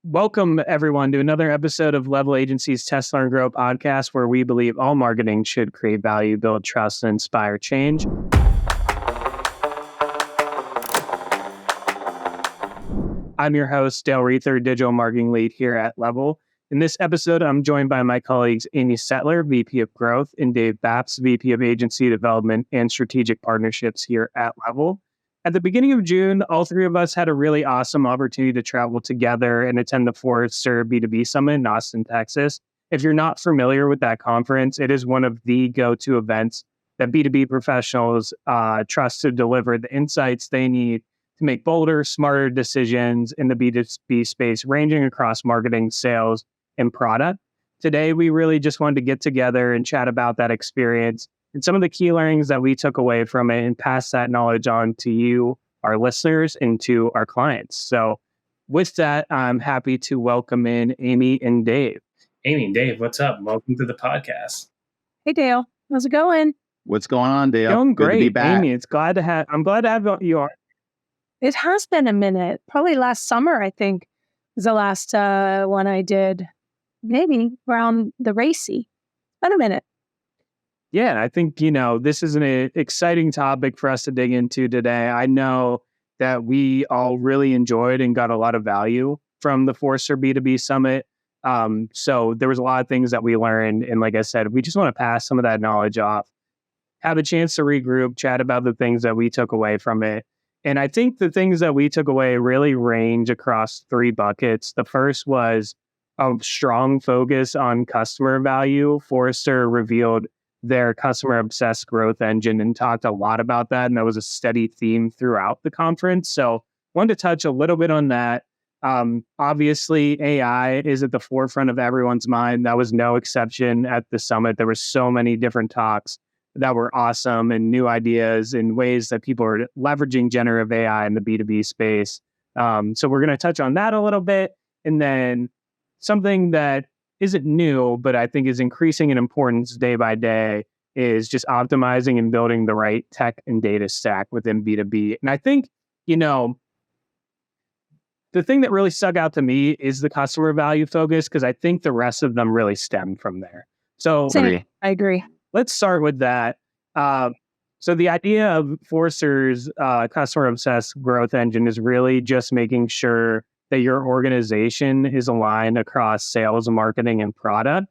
Welcome, everyone, to another episode of Level Agency's Test, Learn, Grow podcast, where we believe all marketing should create value, build trust, and inspire change. I'm your host, Dale Reether, Digital Marketing Lead here at Level. In this episode, I'm joined by my colleagues Amy Settler, VP of Growth, and Dave Baps, VP of Agency Development and Strategic Partnerships here at Level. At the beginning of June, all three of us had a really awesome opportunity to travel together and attend the Forrester B2B Summit in Austin, Texas. If you're not familiar with that conference, it is one of the go-to events that B2B professionals trust to deliver the insights they need to make bolder, smarter decisions in the B2B space, ranging across marketing, sales, and product. Today, we really just wanted to get together and chat about that experience and some of the key learnings that we took away from it and pass that knowledge on to you, our listeners, and to our clients. So with that, I'm happy to welcome in Amy and Dave. Amy and Dave, what's up? Welcome to the podcast. Hey, Dale. How's it going? What's going on, Dale? Going great. Good to be back. Amy, I'm glad to have you on. It has been a minute. Probably last summer, I think, was the last one I did. Maybe around the racy. Been a minute. Yeah, I think, this is an exciting topic for us to dig into today. I know that we all really enjoyed and got a lot of value from the Forrester B2B Summit. So there was a lot of things that we learned. And like I said, we just want to pass some of that knowledge off, have a chance to regroup, chat about the things that we took away from it. And I think the things that we took away really range across three buckets. The first was a strong focus on customer value. Forrester revealed their customer-obsessed growth engine and talked a lot about that. And that was a steady theme throughout the conference. So wanted to touch a little bit on that. Obviously, AI is at the forefront of everyone's mind. That was no exception at the summit. There were so many different talks that were awesome and new ideas and ways that people are leveraging generative AI in the B2B space. So we're going to touch on that a little bit. And then something that isn't new, but I think is increasing in importance day by day is just optimizing and building the right tech and data stack within B2B. And I think, the thing that really stuck out to me is the customer value focus, because I think the rest of them really stem from there. So I agree. Let's start with that. So the idea of Forrester's customer-obsessed growth engine is really just making sure that your organization is aligned across sales, marketing, and product.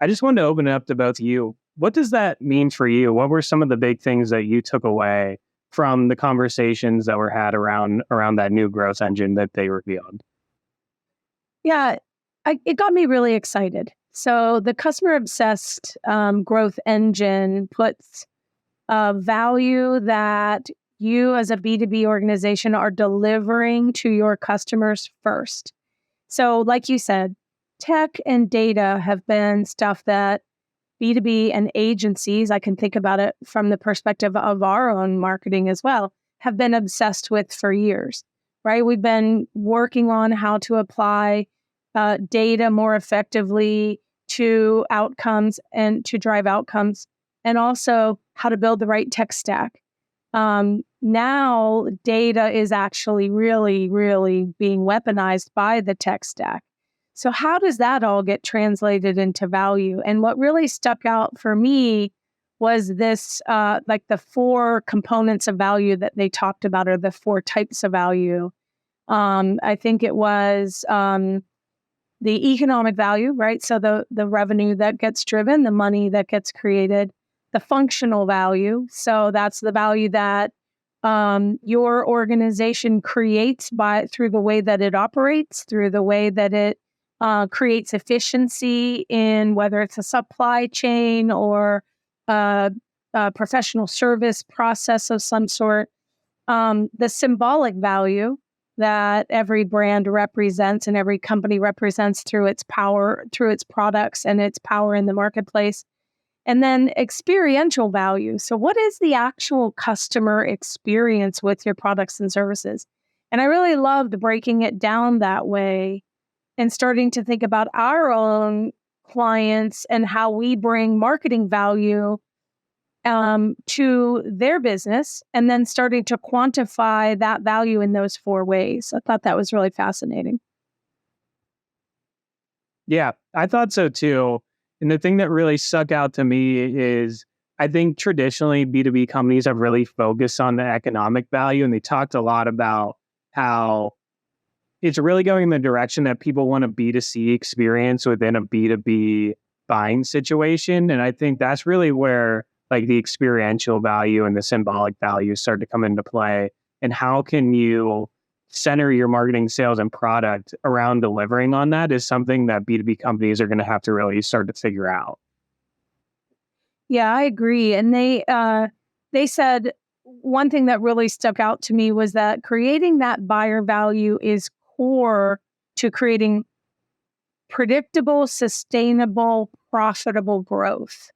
I just wanted to open it up to both of you. What does that mean for you? What were some of the big things that you took away from the conversations that were had around that new growth engine that they revealed? Yeah, it got me really excited. So the customer-obsessed growth engine puts value that you as a B2B organization are delivering to your customers first. So like you said, tech and data have been stuff that B2B and agencies, I can think about it from the perspective of our own marketing as well, have been obsessed with for years, right? We've been working on how to apply data more effectively to outcomes and to drive outcomes, and also how to build the right tech stack. Now data is actually really, really being weaponized by the tech stack. So how does that all get translated into value? And what really stuck out for me was this, like the four components of value that they talked about, or the four types of value. I think it was the economic value, right? So the revenue that gets driven, the money that gets created. The functional value. So that's the value that your organization creates through the way that it operates, through the way that it creates efficiency in whether it's a supply chain or a professional service process of some sort. The symbolic value that every brand represents and every company represents through its power, through its products and its power in the marketplace. And then experiential value. So what is the actual customer experience with your products and services? And I really loved breaking it down that way and starting to think about our own clients and how we bring marketing value to their business, and then starting to quantify that value in those four ways. I thought that was really fascinating. Yeah, I thought so too. And the thing that really stuck out to me is I think traditionally B2B companies have really focused on the economic value, and they talked a lot about how it's really going in the direction that people want a B2C experience within a B2B buying situation. And I think that's really where like the experiential value and the symbolic value start to come into play. And how can you center your marketing, sales, and product around delivering on that is something that B2B companies are going to have to really start to figure out. Yeah, I agree. And they said one thing that really stuck out to me was that creating that buyer value is core to creating predictable, sustainable, profitable growth.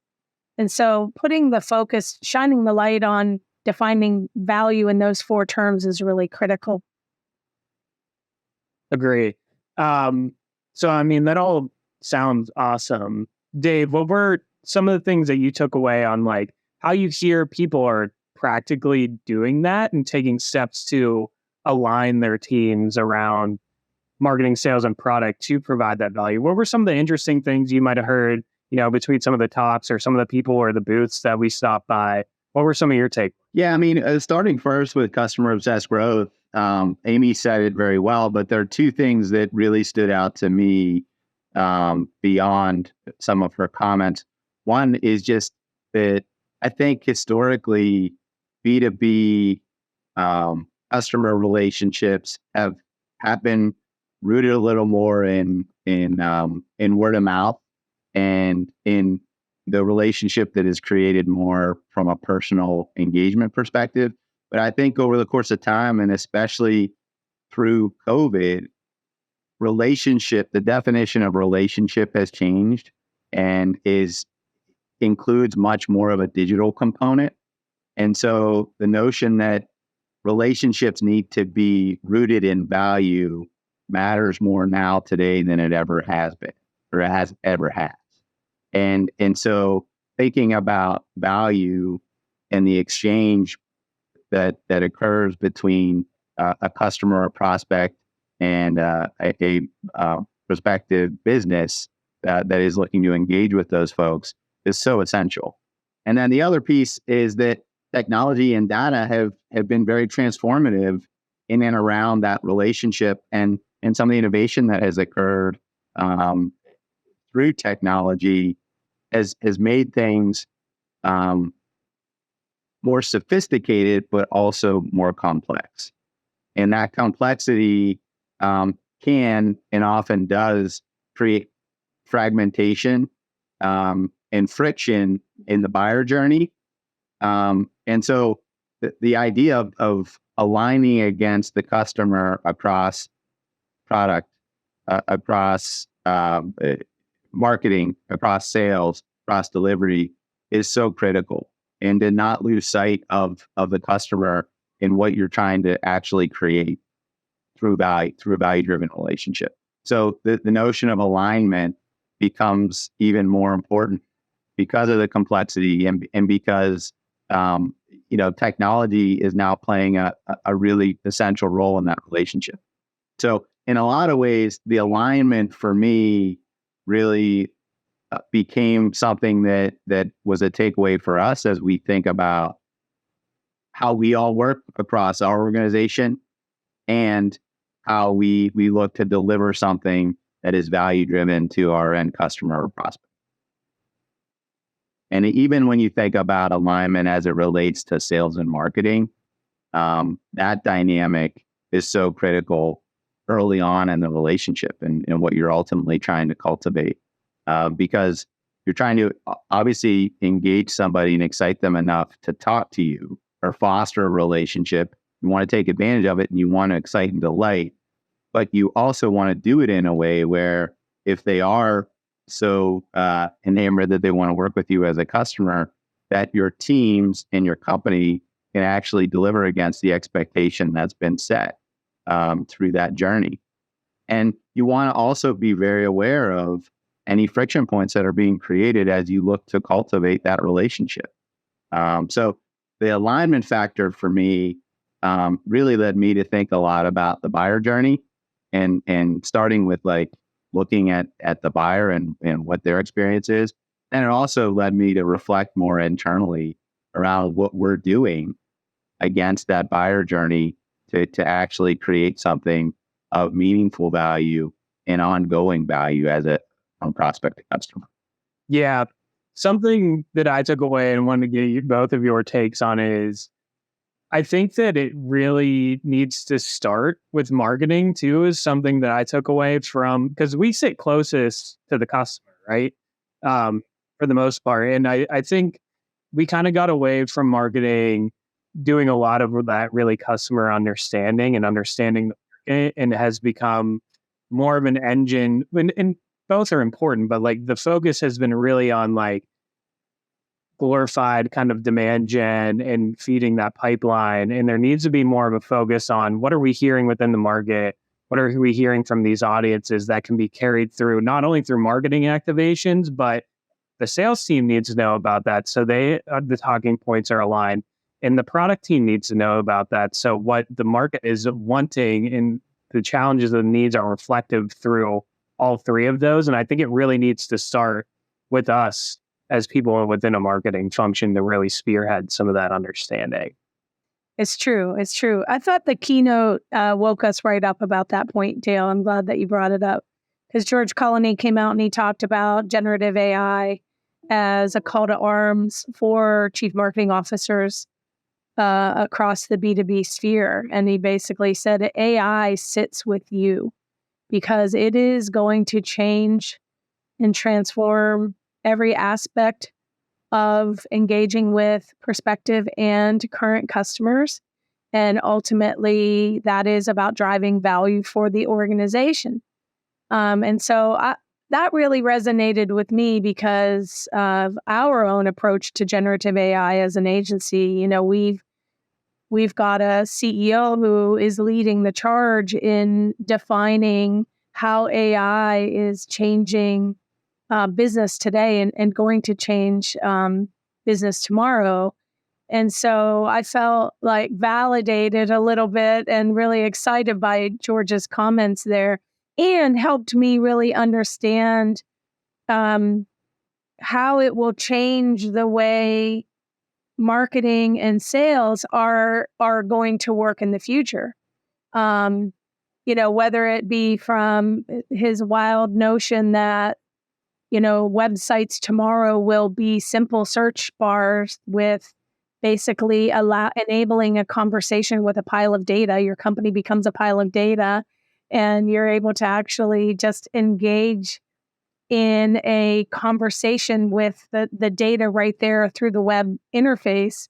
And so putting the focus, shining the light on defining value in those four terms is really critical. Agree. So, I mean, that all sounds awesome. Dave, what were some of the things that you took away on like how you hear people are practically doing that and taking steps to align their teams around marketing, sales, and product to provide that value? What were some of the interesting things you might have heard, between some of the talks or some of the people or the booths that we stopped by? What were some of your takes? Yeah, I mean, starting first with customer obsessed growth, Amy said it very well, but there are two things that really stood out to me beyond some of her comments. One is just that I think historically B2B customer relationships have been rooted a little more in word of mouth and in the relationship that is created more from a personal engagement perspective. But I think over the course of time, and especially through COVID, the definition of relationship has changed and includes much more of a digital component. And so the notion that relationships need to be rooted in value matters more now today than it ever has been or has ever had. And so thinking about value and the exchange that occurs between a customer or prospect and a prospective business that is looking to engage with those folks is so essential. And then the other piece is that technology and data have been very transformative in and around that relationship, and some of the innovation that has occurred through technology has made things more sophisticated, but also more complex. And that complexity can and often does create fragmentation and friction in the buyer journey. And so the idea of aligning against the customer across product, across marketing, across sales, across delivery is so critical, and to not lose sight of the customer and what you're trying to actually create through a value-driven relationship. So the notion of alignment becomes even more important because of the complexity and because technology is now playing a really essential role in that relationship. So in a lot of ways, the alignment for me really became something that was a takeaway for us as we think about how we all work across our organization and how we look to deliver something that is value driven to our end customer or prospect. And even when you think about alignment as it relates to sales and marketing, that dynamic is so critical early on in the relationship and what you're ultimately trying to cultivate. Because you're trying to obviously engage somebody and excite them enough to talk to you or foster a relationship. You want to take advantage of it and you want to excite and delight, but you also want to do it in a way where if they are so enamored that they want to work with you as a customer, that your teams and your company can actually deliver against the expectation that's been set through that journey. And you want to also be very aware of any friction points that are being created as you look to cultivate that relationship. So the alignment factor for me really led me to think a lot about the buyer journey and starting with like looking at the buyer and what their experience is. And it also led me to reflect more internally around what we're doing against that buyer journey to actually create something of meaningful value and ongoing value as a from prospect to customer. Yeah. Something that I took away and wanted to get both of your takes on is I think that it really needs to start with marketing too, is something that I took away from, because we sit closest to the customer, right? For the most part. And I think we kind of got away from marketing doing a lot of that really customer understanding and understanding the market, and it has become more of an engine. And both are important, but like the focus has been really on like glorified kind of demand gen and feeding that pipeline. And there needs to be more of a focus on what are we hearing within the market? What are we hearing from these audiences that can be carried through, not only through marketing activations, but the sales team needs to know about that. So the talking points are aligned, and the product team needs to know about that. So what the market is wanting and the challenges and needs are reflective through all three of those. And I think it really needs to start with us as people within a marketing function to really spearhead some of that understanding. It's true. It's true. I thought the keynote woke us right up about that point, Dale. I'm glad that you brought it up, because George Colony came out and he talked about generative AI as a call to arms for chief marketing officers across the B2B sphere. And he basically said AI sits with you because it is going to change and transform every aspect of engaging with prospective and current customers. And ultimately, that is about driving value for the organization. And so that really resonated with me because of our own approach to generative AI as an agency. You know, we've got a CEO who is leading the charge in defining how AI is changing business today and going to change business tomorrow. And so I felt like validated a little bit and really excited by George's comments there, and helped me really understand how it will change the way marketing and sales are going to work in the future. Whether it be from his wild notion that websites tomorrow will be simple search bars with basically enabling a conversation with a pile of data. Your company becomes a pile of data, and you're able to actually just engage in a conversation with the data right there through the web interface.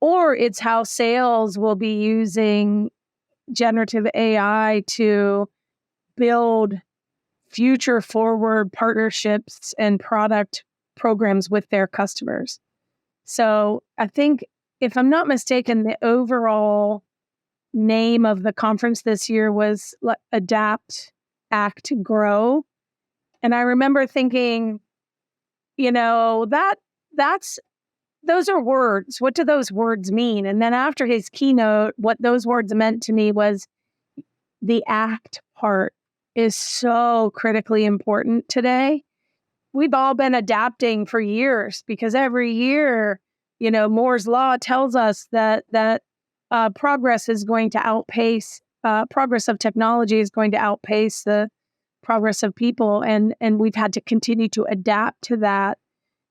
Or it's how sales will be using generative AI to build future forward partnerships and product programs with their customers. So I think, if I'm not mistaken, the overall name of the conference this year was Adapt, Act, Grow. And I remember thinking, that's those are words. What do those words mean? And then after his keynote, what those words meant to me was the act part is so critically important today. We've all been adapting for years because every year, Moore's law tells us that progress is going to outpace progress of technology is going to outpace the progress of people, and we've had to continue to adapt to that.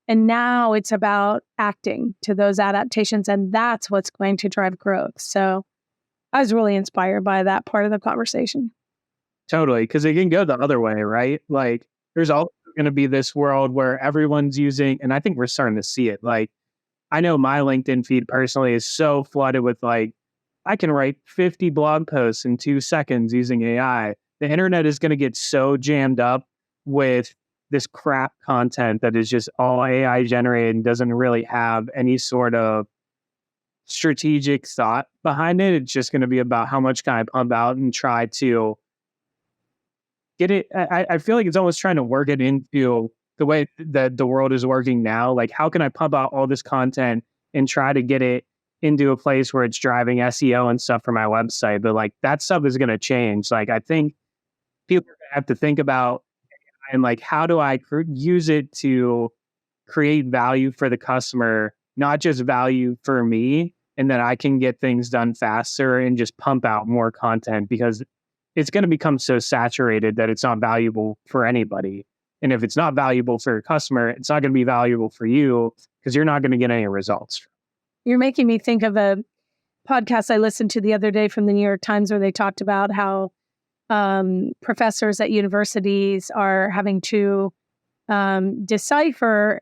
And now it's about acting to those adaptations, and that's what's going to drive growth. So I was really inspired by that part of the conversation. Totally, because it can go the other way, right? Like, there's also going to be this world where everyone's using, and I think we're starting to see it. Like, I know my LinkedIn feed personally is so flooded with like, I can write 50 blog posts in 2 seconds using AI. The internet is going to get so jammed up with this crap content that is just all AI generated and doesn't really have any sort of strategic thought behind it. It's just going to be about how much can I pump out and try to get it. I feel like it's almost trying to work it into the way that the world is working now. Like, how can I pump out all this content and try to get it into a place where it's driving SEO and stuff for my website? But like, that stuff is going to change. Like, I think people are going to have to think about and like, how do I use it to create value for the customer, not just value for me, and that I can get things done faster and just pump out more content because it's going to become so saturated that it's not valuable for anybody. And if it's not valuable for your customer, it's not going to be valuable for you because you're not going to get any results. You're making me think of a podcast I listened to the other day from the New York Times where they talked about how professors at universities are having to decipher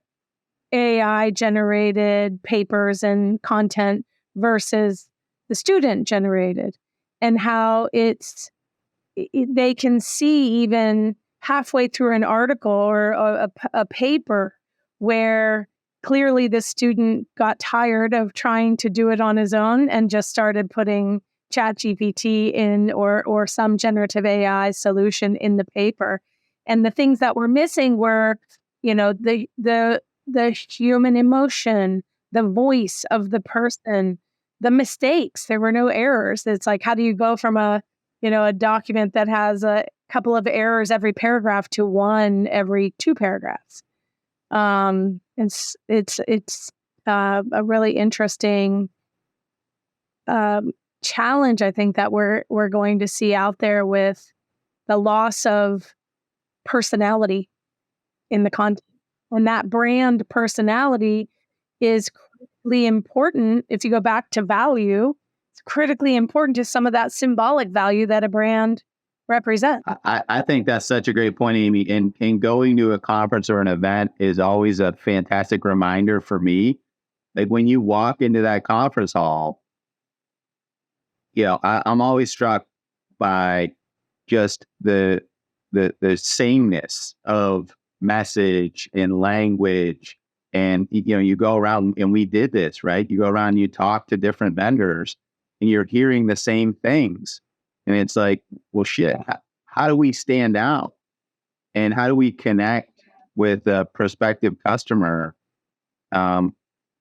AI-generated papers and content versus the student-generated, and how they can see even halfway through an article or a paper where clearly the student got tired of trying to do it on his own and just started putting ChatGPT in or some generative AI solution in the paper. And the things that were missing were, the human emotion, the voice of the person, the mistakes. There were no errors. It's like, how do you go from a document that has a couple of errors every paragraph to one every 2 paragraphs? It's a really interesting challenge, I think, that we're going to see out there with the loss of personality in the content. And that brand personality is critically important. If you go back to value, it's critically important to some of that symbolic value that a brand represents. I think that's such a great point, Amy. And going to a conference or an event is always a fantastic reminder for me. Like when you walk into that conference hall, I'm always struck by just the sameness of message and language. And, you go around, and we did this, right? You go around and you talk to different vendors and you're hearing the same things. And it's like, well, shit, how do we stand out? And how do we connect with a prospective customer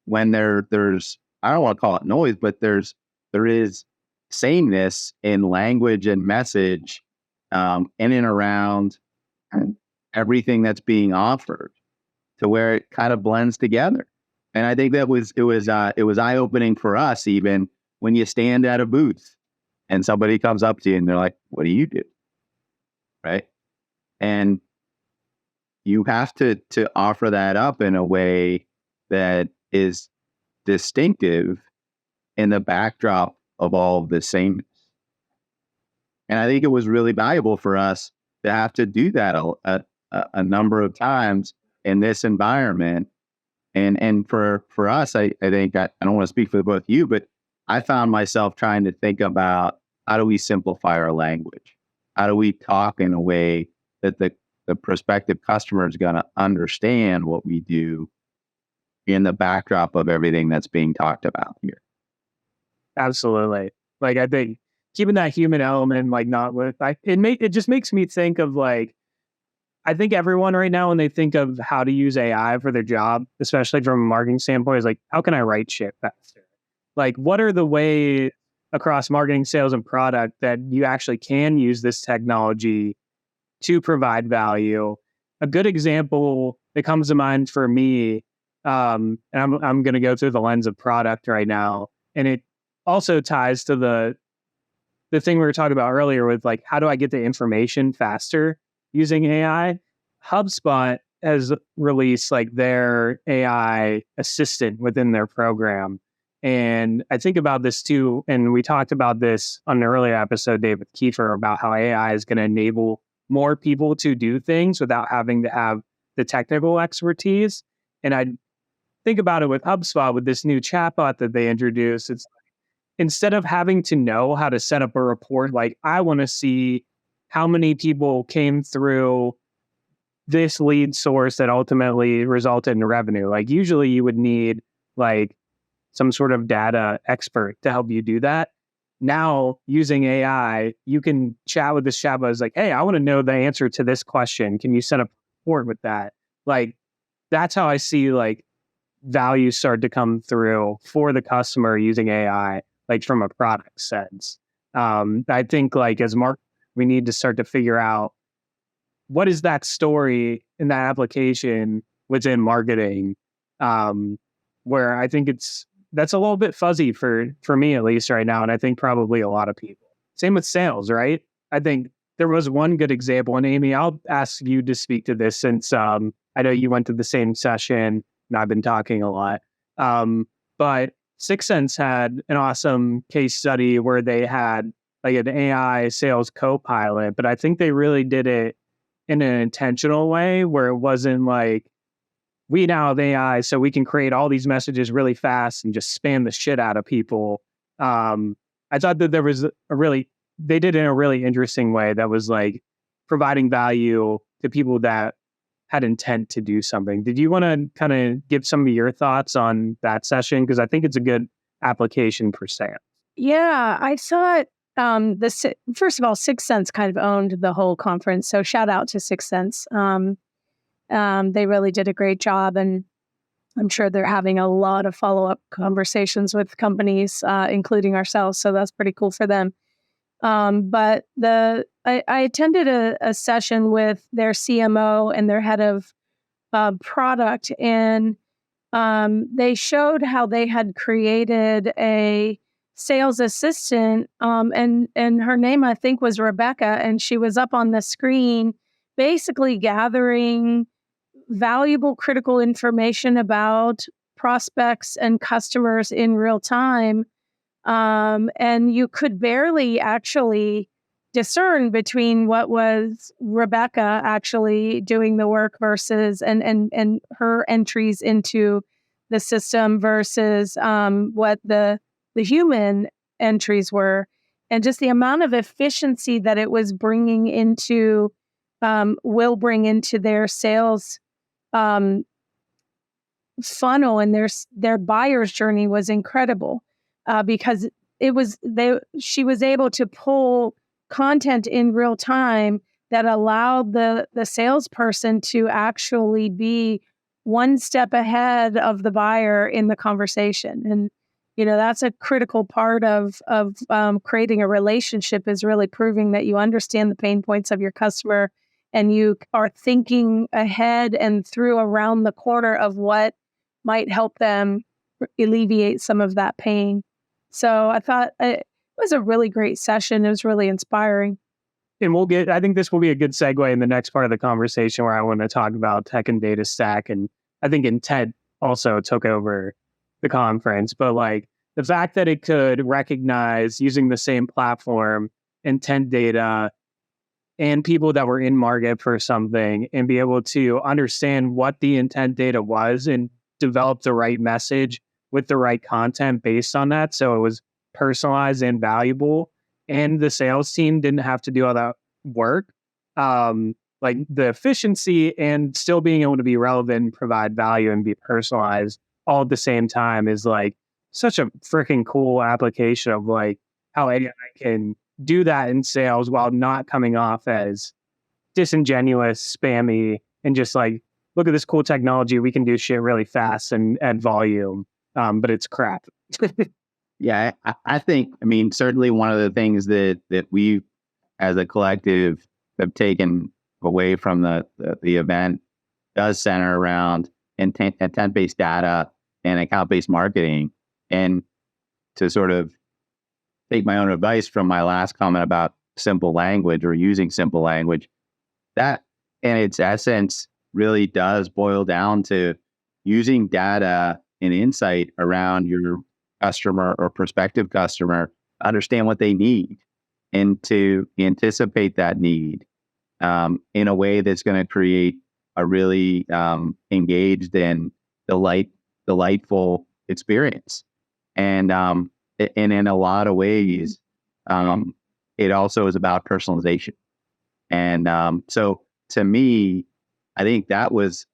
when there's, I don't want to call it noise, but there is sameness in language and message in and around everything that's being offered, to where it kind of blends together. And I think it was eye-opening for us, even when you stand at a booth and somebody comes up to you and they're like, what do you do? Right? And you have to offer that up in a way that is distinctive in the backdrop of all of the sameness. And I think it was really valuable for us to have to do that a number of times in this environment. And for us, I think, I don't want to speak for the both of you, but I found myself trying to think about, how do we simplify our language? How do we talk in a way that the prospective customer is going to understand what we do in the backdrop of everything that's being talked about here? Absolutely. Like, I think keeping that human element, like, not with, it just makes me think of, like, I think everyone right now, when they think of how to use AI for their job, especially from a marketing standpoint, is like, how can I write shit faster? Like, what are the ways across marketing, sales, and product that you actually can use this technology to provide value? A good example that comes to mind for me, and I'm going to go through the lens of product right now, and it also ties to the thing we were talking about earlier with, like, how do I get the information faster using AI? HubSpot has released, like, their AI assistant within their program. And I think about this too, and we talked about this on an earlier episode, David Kiefer, about how AI is going to enable more people to do things without having to have the technical expertise. And I think about it with HubSpot, with this new chatbot that they introduced. It's instead of having to know how to set up a report, like, I want to see how many people came through this lead source that ultimately resulted in revenue. Like, usually you would need, like, some sort of data expert to help you do that. Now, using AI, you can chat with this chatbot. It's like, hey, I want to know the answer to this question. Can you set up a report with that? Like, that's how I see, like, value start to come through for the customer using AI, like, from a product sense. I think, like, as market, we need to start to figure out what is that story in that application within marketing? Where I think that's a little bit fuzzy for me at least right now, and I think probably a lot of people. Same with sales, right? I think there was one good example, and Amy, I'll ask you to speak to this since I know you went to the same session and I've been talking a lot. But Sixth Sense had an awesome case study where they had like an AI sales co-pilot, but I think they really did it in an intentional way where it wasn't like, we now have AI, so we can create all these messages really fast and just spam the shit out of people. I thought that there was they did it in a really interesting way that was like providing value to people that had intent to do something. Did you want to kind of give some of your thoughts on that session? Because I think it's a good application for sales. Yeah, I saw it. First of all, Sixth Sense kind of owned the whole conference, so shout out to Sixth Sense. They really did a great job, and I'm sure they're having a lot of follow-up conversations with companies, including ourselves. So that's pretty cool for them. But I attended a session with their CMO and their head of product, and they showed how they had created a sales assistant, and her name I think was Rebecca, and she was up on the screen, basically gathering valuable, critical information about prospects and customers in real time. And you could barely actually discern between what was Rebecca actually doing the work versus and her entries into the system versus what the human entries were, and just the amount of efficiency that it was bringing into will bring into their sales funnel, and their buyer's journey was incredible. Because she was able to pull content in real time that allowed the salesperson to actually be one step ahead of the buyer in the conversation. And that's a critical part of creating a relationship, is really proving that you understand the pain points of your customer and you are thinking ahead and through around the corner of what might help them alleviate some of that pain. So I thought it was a really great session. It was really inspiring. And I think this will be a good segue in the next part of the conversation where I want to talk about tech and data stack. And I think intent also took over the conference, but like the fact that it could recognize using the same platform, intent data and people that were in market for something and be able to understand what the intent data was and develop the right message with the right content based on that. So it was personalized and valuable. And the sales team didn't have to do all that work. Like the efficiency and still being able to be relevant and provide value and be personalized all at the same time is like such a freaking cool application of like how AI can do that in sales while not coming off as disingenuous, spammy, and just like, look at this cool technology. We can do shit really fast and at volume, but it's crap. Yeah, I think, certainly one of the things that we as a collective have taken away from the event does center around intent-based data and account-based marketing. And to sort of take my own advice from my last comment about simple language or using simple language, that in its essence really does boil down to using data and insight around your customer or prospective customer, understand what they need and to anticipate that need in a way that's going to create a really engaged and delightful experience. And in a lot of ways, it also is about personalization. And so to me, I think that was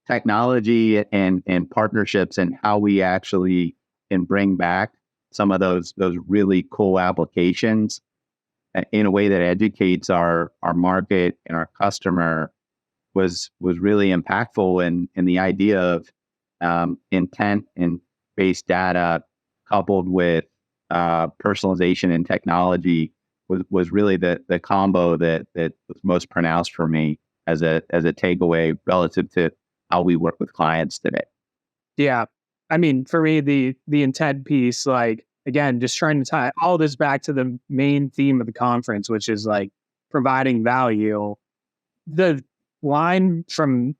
technology and partnerships and how we actually can bring back some of those really cool applications in a way that educates our market and our customer was really impactful. And the idea of intent and based data coupled with personalization and technology was really the combo that was most pronounced for me as a takeaway relative to how we work with clients today. Yeah. I mean, for me, the intent piece, like, again, just trying to tie all this back to the main theme of the conference, which is like providing value. The line from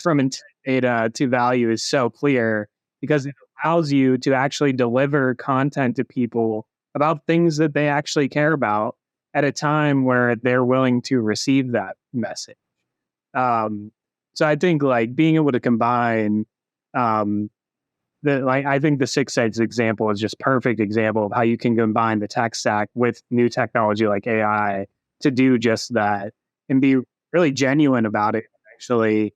intent data to value is so clear because it allows you to actually deliver content to people about things that they actually care about at a time where they're willing to receive that message. So I think like being able to combine I think the 6 Sense example is just perfect example of how you can combine the tech stack with new technology like AI to do just that and be really genuine about it, actually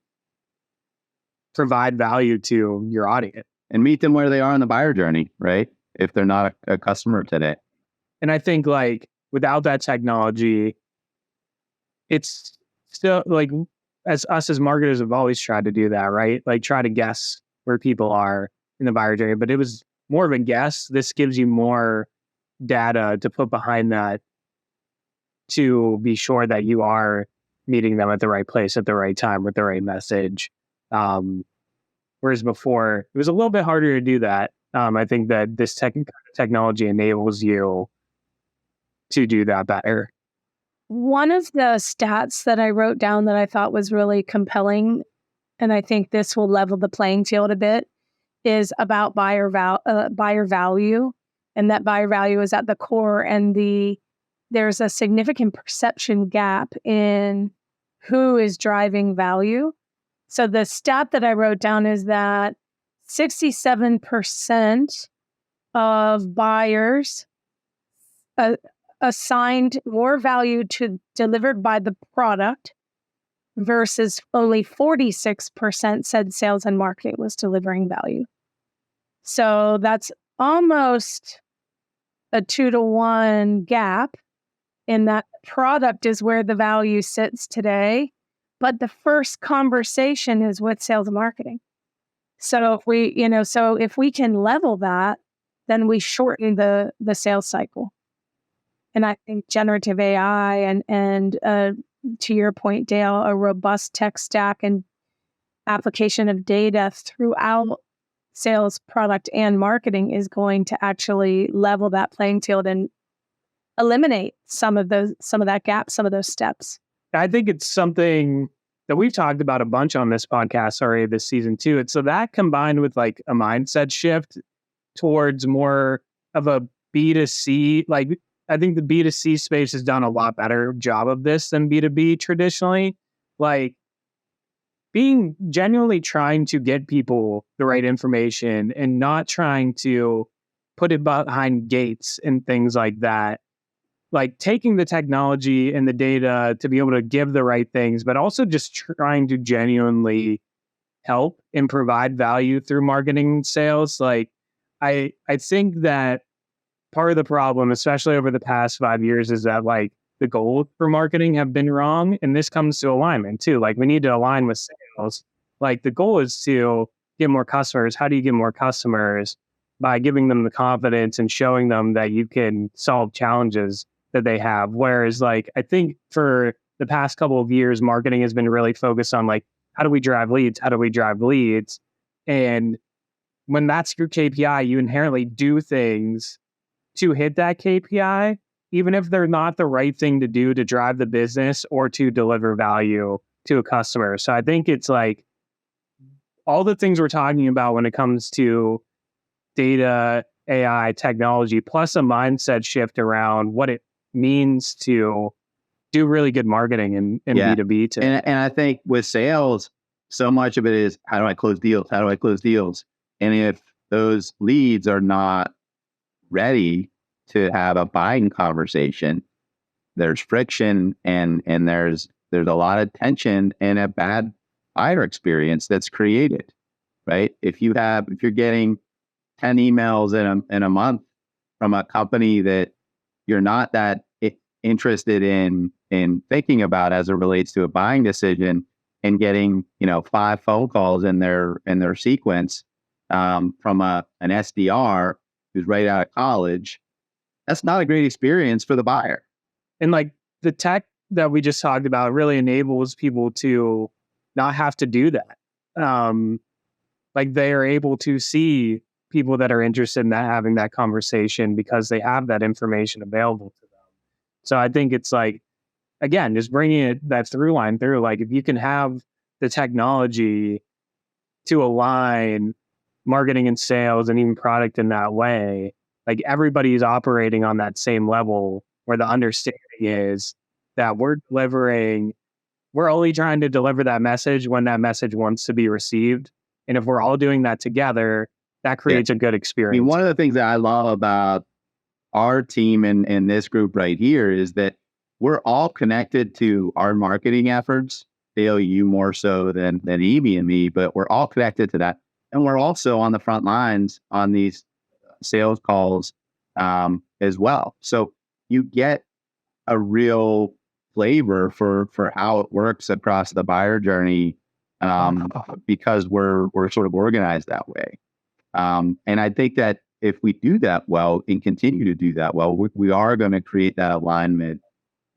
provide value to your audience. And meet them where they are in the buyer journey, right? If they're not a customer today. And I think like without that technology, it's still like as us as marketers have always tried to do that, right? Like try to guess where people are in the buyer journey, but it was more of a guess. This gives you more data to put behind that to be sure that you are meeting them at the right place at the right time with the right message. Whereas before, it was a little bit harder to do that. I think that this technology enables you to do that better. One of the stats that I wrote down that I thought was really compelling, and I think this will level the playing field a bit, is about buyer value, and that buyer value is at the core, and there's a significant perception gap in who is driving value. So the stat that I wrote down is that 67% of buyers assigned more value to delivered by the product versus only 46% said sales and marketing was delivering value. So that's almost a 2-to-1 gap in that product is where the value sits today, but the first conversation is with sales and marketing. So if we can level that, then we shorten the sales cycle. And I think generative AI and to your point, Dale, a robust tech stack and application of data throughout sales, product, and marketing is going to actually level that playing field and eliminate some of that gap, some of those steps. I think it's something that we've talked about a bunch on this podcast already this season too. It's so that combined with like a mindset shift towards more of a B2C, like I think the B2C space has done a lot better job of this than B2B traditionally. Like being genuinely trying to get people the right information and not trying to put it behind gates and things like that. Like taking the technology and the data to be able to give the right things, but also just trying to genuinely help and provide value through marketing and sales. Like I think that part of the problem, especially over the past 5 years, is that like the goals for marketing have been wrong. And this comes to alignment too. Like we need to align with sales. Like the goal is to get more customers. How do you get more customers? By giving them the confidence and showing them that you can solve challenges that they have. Whereas like, I think for the past couple of years, marketing has been really focused on like, how do we drive leads? How do we drive leads? And when that's your KPI, you inherently do things to hit that KPI, even if they're not the right thing to do to drive the business or to deliver value to a customer. So I think it's like all the things we're talking about when it comes to data, AI, technology, plus a mindset shift around what it means to do really good marketing in B2B too. And I think with sales, so much of it is how do I close deals? How do I close deals? And if those leads are not ready to have a buying conversation, there's friction and there's a lot of tension and a bad buyer experience that's created, right? If you're getting 10 emails in a month from a company that you're not that interested in thinking about as it relates to a buying decision, and getting 5 phone calls in their sequence from an SDR who's right out of college, that's not a great experience for the buyer. And like the tech that we just talked about really enables people to not have to do that. Like they are able to see people that are interested in that having that conversation because they have that information available to them. So I think it's like, again, just bringing that through line through, like if you can have the technology to align marketing and sales and even product in that way, like everybody's operating on that same level where the understanding is that we're only trying to deliver that message when that message wants to be received. And if we're all doing that together, that creates a good I experience. mean, one of the things that I love about our team and this group right here is that we're all connected to our marketing efforts. Dale, you more so than Amy and me, but we're all connected to that. And we're also on the front lines on these sales calls as well. So you get a real flavor for how it works across the buyer journey because we're sort of organized that way. And I think that if we do that well and continue to do that well, we are going to create that alignment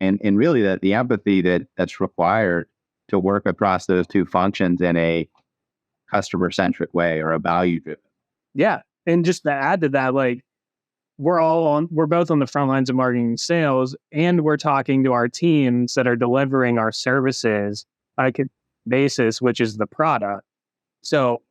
and really that the empathy that's required to work across those two functions in a customer centric way or a value driven. Yeah. And just to add to that, like we're both on the front lines of marketing and sales, and we're talking to our teams that are delivering our services on a basis, which is the product. So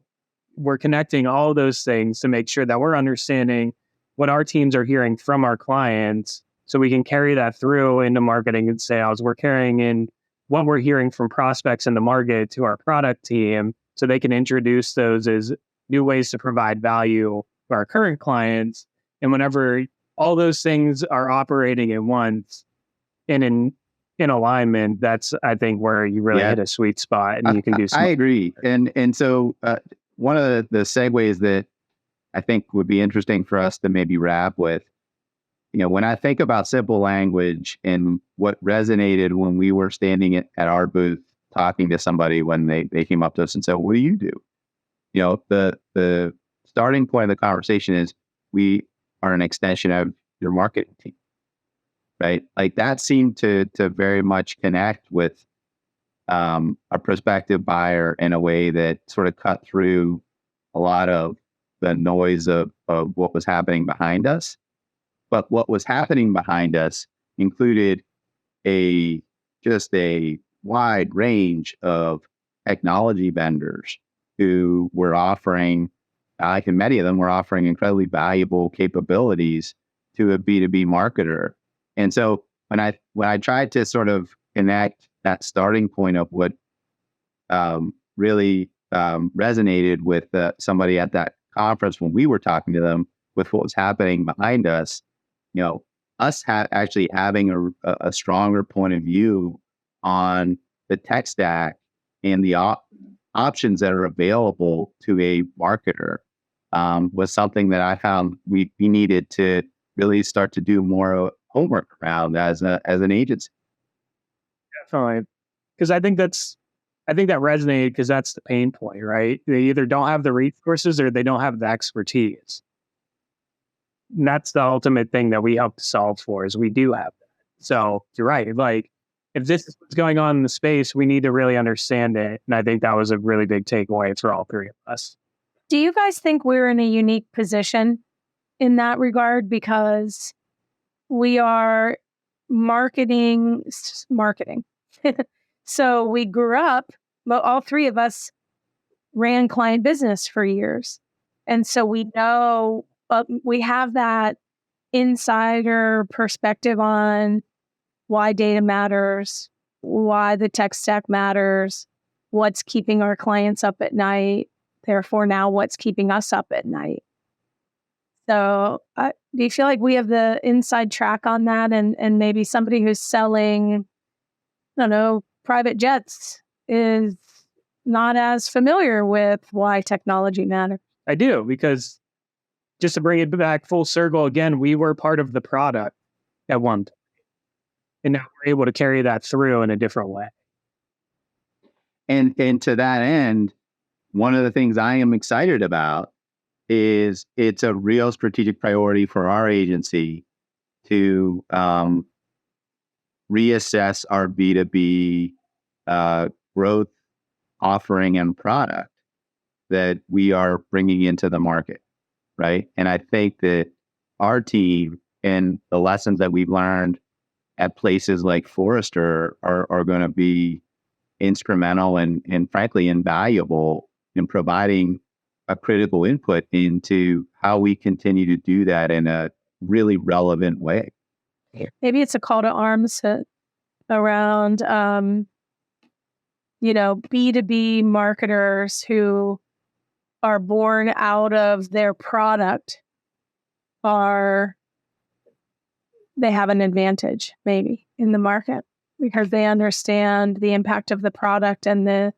we're connecting all those things to make sure that we're understanding what our teams are hearing from our clients so we can carry that through into marketing and sales. We're carrying in what we're hearing from prospects in the market to our product team so they can introduce those as new ways to provide value to our current clients. And whenever all those things are operating at once and in alignment, that's, I think, where you really hit a sweet spot and you can do something. I agree. And so one of the segues that I think would be interesting for us to maybe wrap with, when I think about simple language and what resonated when we were standing at our booth talking to somebody when they came up to us and said, what do you do? The starting point of the conversation is we are an extension of your marketing team, right? Like that seemed to very much connect with a prospective buyer in a way that sort of cut through a lot of the noise of what was happening behind us. But what was happening behind us included just a wide range of technology vendors who were offering, I think many of them were offering incredibly valuable capabilities to a B2B marketer. And so when I tried to sort of connect that starting point of what really resonated with somebody at that conference when we were talking to them with what was happening behind us, us actually having a stronger point of view on the tech stack and the options that are available to a marketer was something that I found we needed to really start to do more homework around as an agency. Definitely. Because I think that resonated because that's the pain point, right? They either don't have the resources or they don't have the expertise. And that's the ultimate thing that we help to solve for is we do have that. So you're right. Like if this is what's going on in the space, we need to really understand it. And I think that was a really big takeaway for all three of us. Do you guys think we're in a unique position in that regard? Because we are marketing. So we grew up, but all three of us ran client business for years. And so we know, we have that insider perspective on why data matters, why the tech stack matters, what's keeping our clients up at night, therefore now what's keeping us up at night. So do you feel like we have the inside track on that and maybe somebody who's selling, I don't know, private jets is not as familiar with why technology matters? I do, because just to bring it back full circle again, we were part of the product at one time. And now we're able to carry that through in a different way. And to that end, one of the things I am excited about is it's a real strategic priority for our agency to reassess our B2B growth offering and product that we are bringing into the market, right? And I think that our team and the lessons that we've learned at places like Forrester are going to be instrumental and frankly invaluable in providing a critical input into how we continue to do that in a really relevant way. Maybe it's a call to arms around, B2B marketers who are born out of their product they have an advantage maybe in the market because they understand the impact of the product and the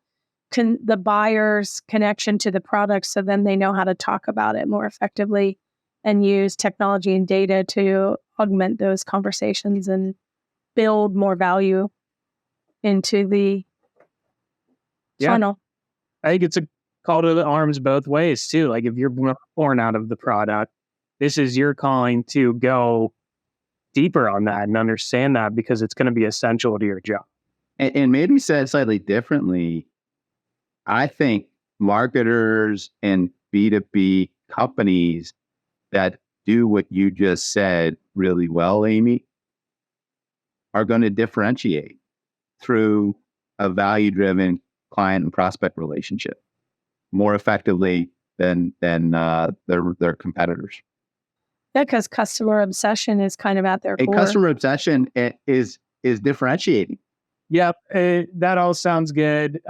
buyer's connection to the product. So then they know how to talk about it more effectively and use technology and data to augment those conversations and build more value into the funnel. I think it's a call to the arms both ways too. Like if you're born out of the product, this is your calling to go deeper on that and understand that because it's going to be essential to your job. And maybe said slightly differently, I think marketers and B2B companies that do what you just said really well, Amy, are going to differentiate through a value-driven client and prospect relationship more effectively than their competitors. Yeah, because customer obsession is kind of at their core. Customer obsession is differentiating. Yep, that all sounds good.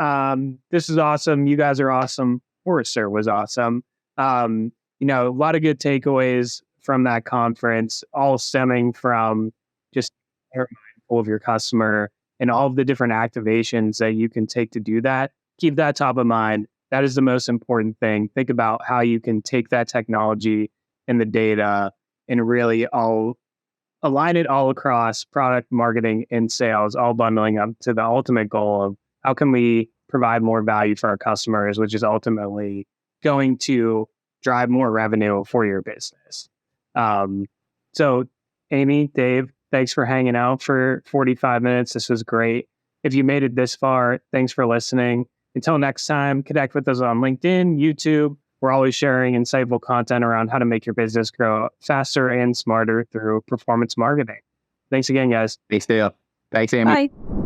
This is awesome. You guys are awesome. Forrester was awesome. A lot of good takeaways from that conference, all stemming from just being mindful of your customer and all of the different activations that you can take to do that. Keep that top of mind. That is the most important thing. Think about how you can take that technology and the data and really align it all across product, marketing, and sales, all bundling up to the ultimate goal of how can we provide more value for our customers, which is ultimately going to drive more revenue for your business. So Amy, Dave, thanks for hanging out for 45 minutes. This was great. If you made it this far, thanks for listening. Until next time, connect with us on LinkedIn, YouTube. We're always sharing insightful content around how to make your business grow faster and smarter through performance marketing. Thanks again, guys. Thanks, Dale. Thanks, Amy. Bye.